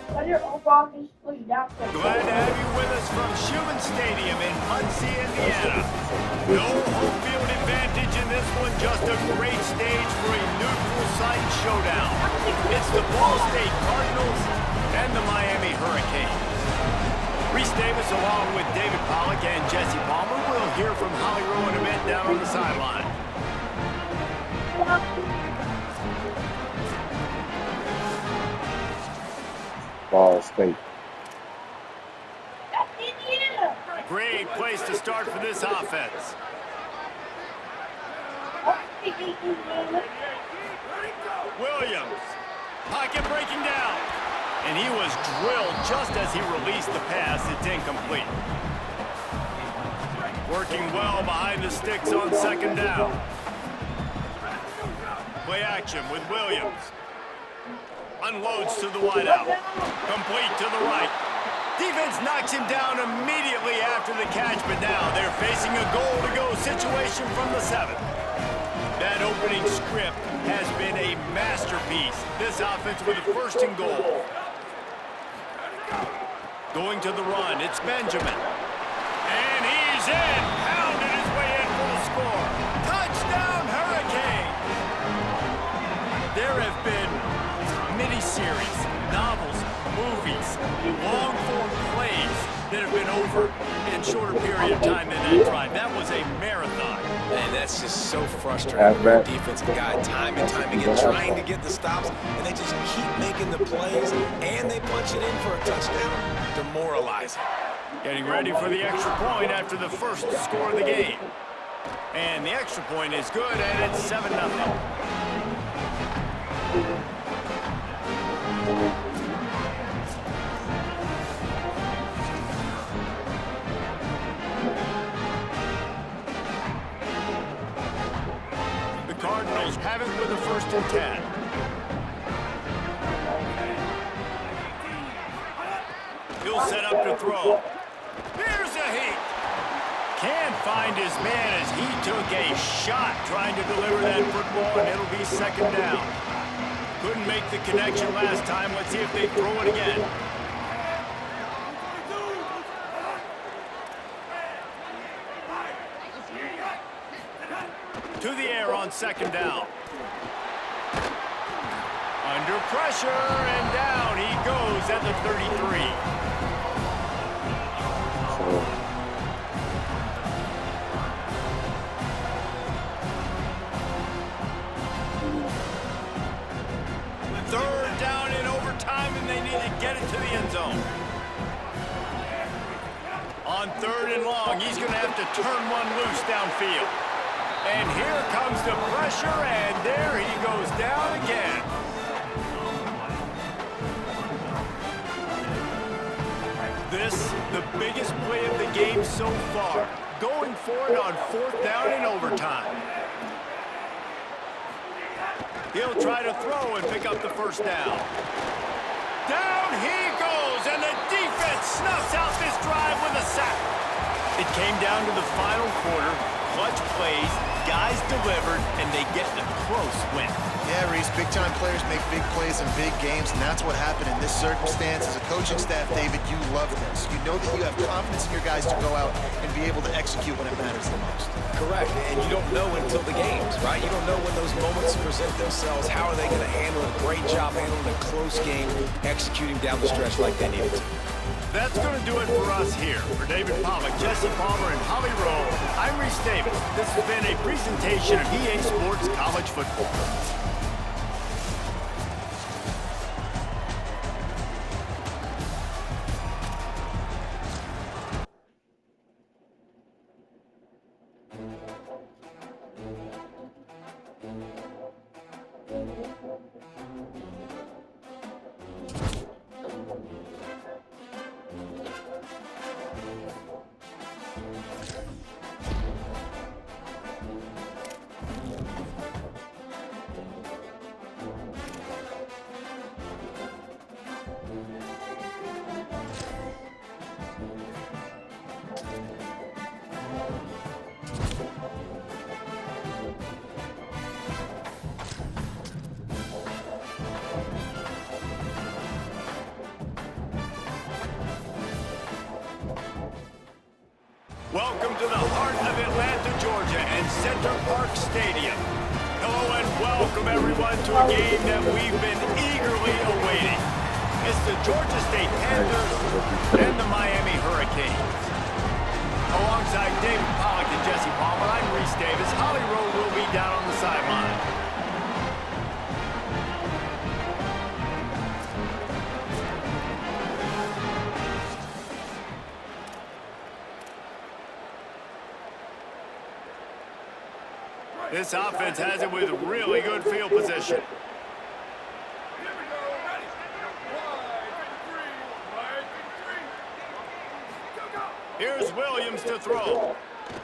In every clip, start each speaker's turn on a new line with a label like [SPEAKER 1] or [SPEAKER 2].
[SPEAKER 1] Glad to have you with us from Schumann Stadium in Muncie, Indiana. No home field advantage in this one, just a great stage for a neutral site showdown. It's the Ball State Cardinals and the Miami Hurricanes. Reese Davis along with David Pollack and Jesse Palmer. We'll hear from Holly Rowe in a bit down on the sideline.
[SPEAKER 2] Ball State.
[SPEAKER 1] Great place to start for this offense. Williams, pocket breaking down. And he was drilled just as he released the pass. It's incomplete. Working well behind the sticks on second down. Play action with Williams. Unloads to the wideout. Complete to the right. Defense knocks him down immediately after the catch, but now they're facing a goal-to-go situation from the 7. That opening script has been a masterpiece. This offense with a first and goal. Going to the run, it's Benjamin. And he's in, pounded his way in for the score. Touchdown, Hurricanes! There have been miniseries, novels, movies, long-form plays that have been over in shorter period of time than that drive. That was a marathon.
[SPEAKER 3] And that's just so frustrating. The defensive guy time and time again trying to get the stops, and they just keep making the plays, and they punch it in for a touchdown. Demoralizing.
[SPEAKER 1] Getting ready for the extra point after the first score of the game. And the extra point is good, and it's 7-0. The Cardinals have it with a 1st and 10. He'll set up to throw. Here's a heat. Can't find his man as he took a shot trying to deliver that football, and it'll be 2nd down. Couldn't make the connection last time. Let's see if they throw it again. To the air on 2nd down. Under pressure, and down he goes at the 33. Third down in overtime, and they need to get it to the end zone. On 3rd and long, he's going to have to turn one loose downfield. And here comes the pressure, and there he goes down again. This, the biggest play of the game so far. Going for it on 4th down in overtime. He'll try to throw and pick up the 1st down. Down he goes, and the defense snuffs out this drive with a sack. It came down to the final quarter. Clutch plays, guys delivered, and they get a close win.
[SPEAKER 4] Yeah, Reese, big-time players make big plays in big games, and that's what happened in this circumstance. As a coaching staff, David, you love this. You know that you have confidence in your guys to go out and be able to execute when it matters the most.
[SPEAKER 3] Correct, and you don't know until the games, right? You don't know when those moments present themselves. How are they going to handle it? Great job handling a close game, executing down the stretch like they needed to.
[SPEAKER 1] That's going to do it for us here. For David Pollack, Jesse Palmer, and Holly Rowe, I'm Reese Davis. This has been a presentation of EA Sports College Football. Welcome to the heart of Atlanta, Georgia, and Center Parc Stadium. Hello and welcome, everyone, to a game that we've been eagerly awaiting. It's the Georgia State Panthers and the Miami Hurricanes. Alongside David Pollack and Jesse Palmer, I'm Reese Davis. Holly Rowe will be down on the sideline. This offense has it with really good field position. Here's Williams to throw.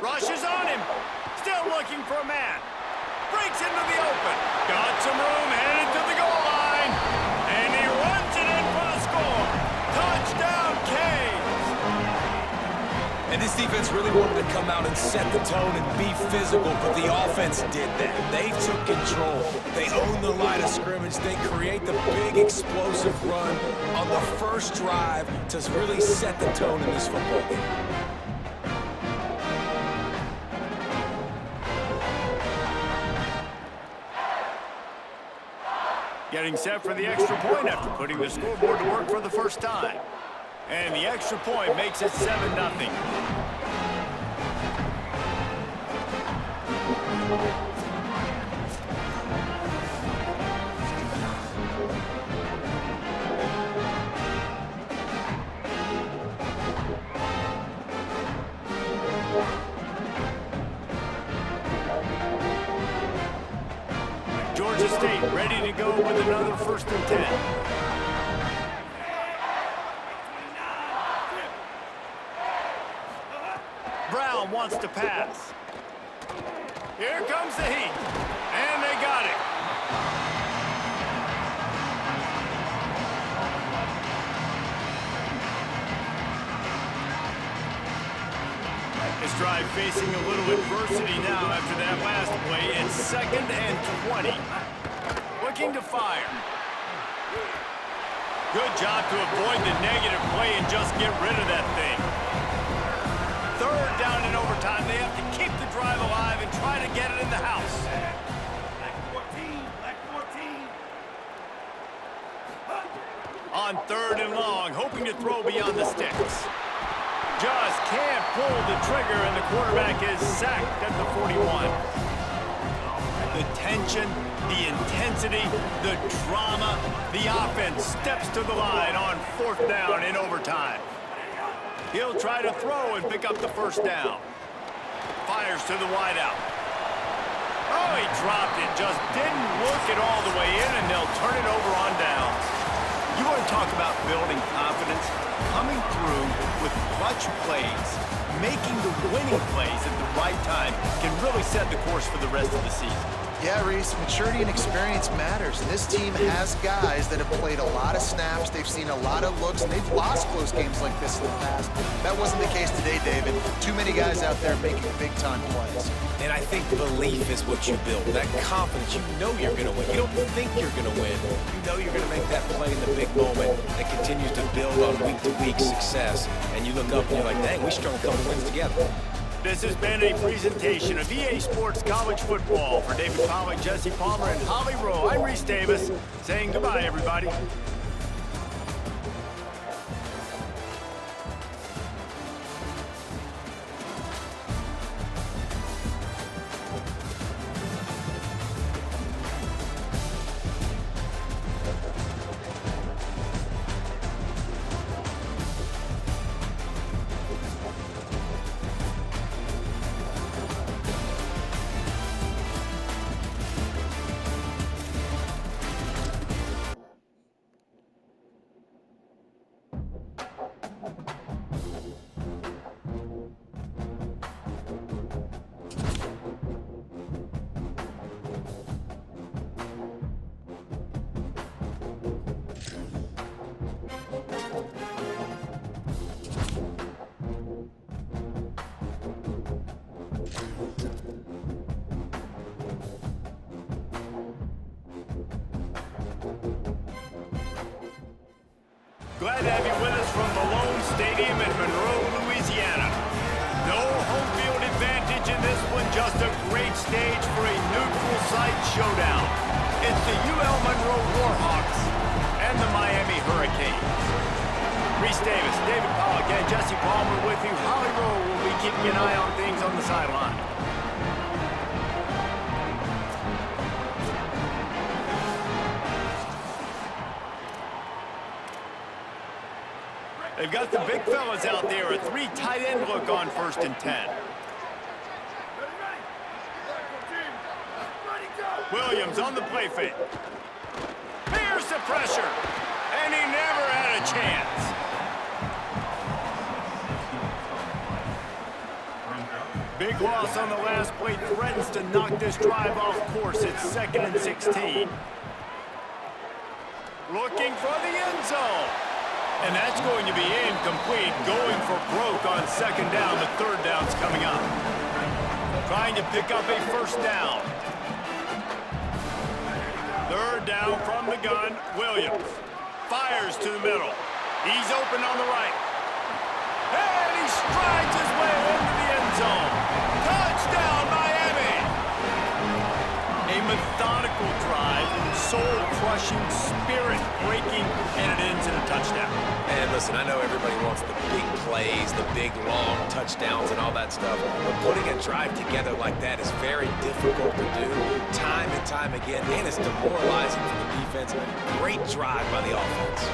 [SPEAKER 1] Rushes on him. Still looking for a man. Breaks into the open. Got some room, headed to the goal line. And he runs it in for the score. Touchdown, Canes.
[SPEAKER 3] And this defense really wanted to come out and set the tone and be physical, but the offense did that. They took control. They owned the line of scrimmage. They create the big explosive run on the first drive to really set the tone in this football game.
[SPEAKER 1] Getting set for the extra point after putting the scoreboard to work for the first time. And the extra point makes it 7-0. Georgia State ready to go with another 1st and 10. Brown wants to pass. Here comes the heat. And they got it. This drive facing a little adversity now after that last play. It's 2nd and 20. Looking to fire. Good job to avoid the negative play and just get rid of that thing. 3rd down in overtime. They have to keep the drive alive and try to get it in the house. On 3rd and long, hoping to throw beyond the sticks. Just can't pull the trigger, and the quarterback is sacked at the 41. The tension, the intensity, the drama, the offense steps to the line on 4th down in overtime. He'll try to throw and pick up the 1st down. Fires to the wideout. Oh, he dropped it. Just didn't look it all the way in, and they'll turn it over on downs. You want to talk about building confidence? Coming through with clutch plays, making the winning plays at the right time can really set the course for the rest of the season.
[SPEAKER 4] Yeah, Reese, maturity and experience matters, and this team has guys that have played a lot of snaps, they've seen a lot of looks, and they've lost close games like this in the past. That wasn't the case today, David. Too many guys out there making big-time plays.
[SPEAKER 3] And I think belief is what you build. That confidence, you know you're going to win. You don't think you're going to win. You know you're going to make that play in the big moment that continues to build on week-to-week success. And you look up and you're like, dang, we strung a couple wins together.
[SPEAKER 1] This has been a presentation of EA Sports College Football. For David Pollack, Jesse Palmer, and Holly Rowe, I'm Reese Davis, saying goodbye, everybody. Glad to have you with us from Malone Stadium in Monroe, Louisiana. No showdown. It's the UL Monroe Warhawks and the Miami Hurricanes. Reese Davis, David Pollack, and Jesse Palmer with you. Holly Rowe will be keeping an eye on things on the sideline. They've got the big fellas out there. A 3 tight end look on 1st and 10. Williams on the play fake. Here's the pressure. And he never had a chance. Big loss on the last play. Threatens to knock this drive off course. It's 2nd and 16. Looking for the end zone. And that's going to be incomplete. Going for broke on 2nd down. The 3rd down's coming up. Trying to pick up a 1st down. 3rd down from the gun. Williams fires to the middle. He's open on the right. And he strides his way into the end zone. Touchdown, Miami! A methodical drive, soul-crushing, spirit-breaking, and it ends in a touchdown.
[SPEAKER 3] And listen, I know everybody wants the big plays, the big, long touchdowns and all that stuff, but putting a drive together like that is very difficult to do time and time again, and it's demoralizing for the defense. Great drive by the offense.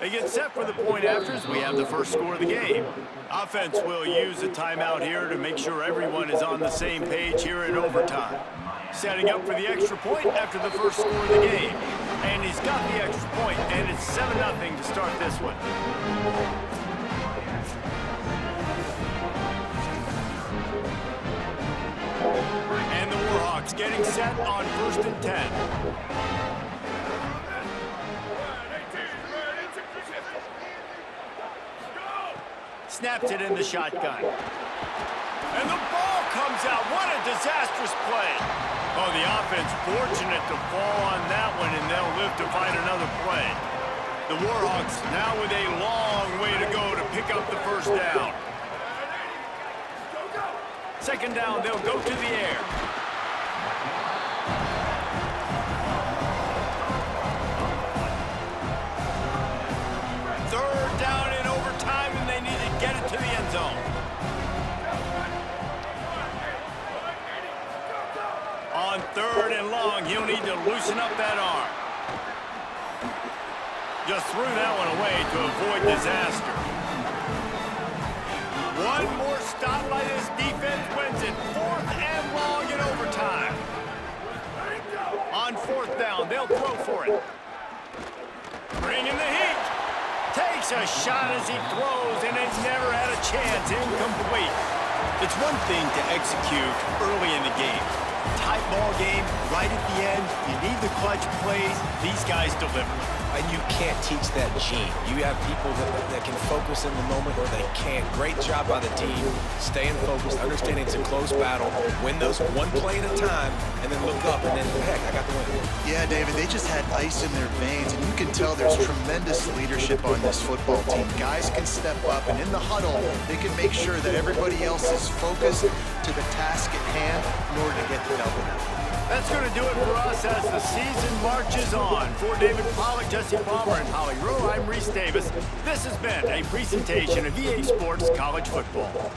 [SPEAKER 1] They get set for the point afters. We have the first score of the game. Offense will use a timeout here to make sure everyone is on the same page here in overtime. Setting up for the extra point after the first score of the game. And he's got the extra point, and it's 7-0 to start this one. And the Warhawks getting set on 1st and 10. Snaps it in the shotgun. And the ball comes out. What a disastrous play. Oh, the offense fortunate to fall on that one, and they'll live to find another play. The Warhawks now with a long way to go to pick up the 1st down. 2nd down, they'll go to the air. On 3rd and long, he'll need to loosen up that arm. Just threw that one away to avoid disaster. One more stop by this defense wins it. 4th and long in overtime. On 4th down, they'll throw for it. Bringing the heat. Takes a shot as he throws, and they never had a chance. Incomplete. It's one thing to execute early in the game. Tight ball game, right at the end. You need the clutch plays. These guys deliver.
[SPEAKER 3] And you can't teach that gene. You have people that can focus in the moment or they can't. Great job by the team, staying focused, understanding it's a close battle, win those one play at a time, and then look up, and then, heck, I got the win.
[SPEAKER 4] Yeah, David, they just had ice in their veins, and you can tell there's tremendous leadership on this football team. Guys can step up, and in the huddle, they can make sure that everybody else is focused to the task at hand in order to get the W.
[SPEAKER 1] That's going to do it for us as the season marches on. For David Pollack, Jesse Palmer, and Holly Rowe, I'm Reese Davis. This has been a presentation of EA Sports College Football.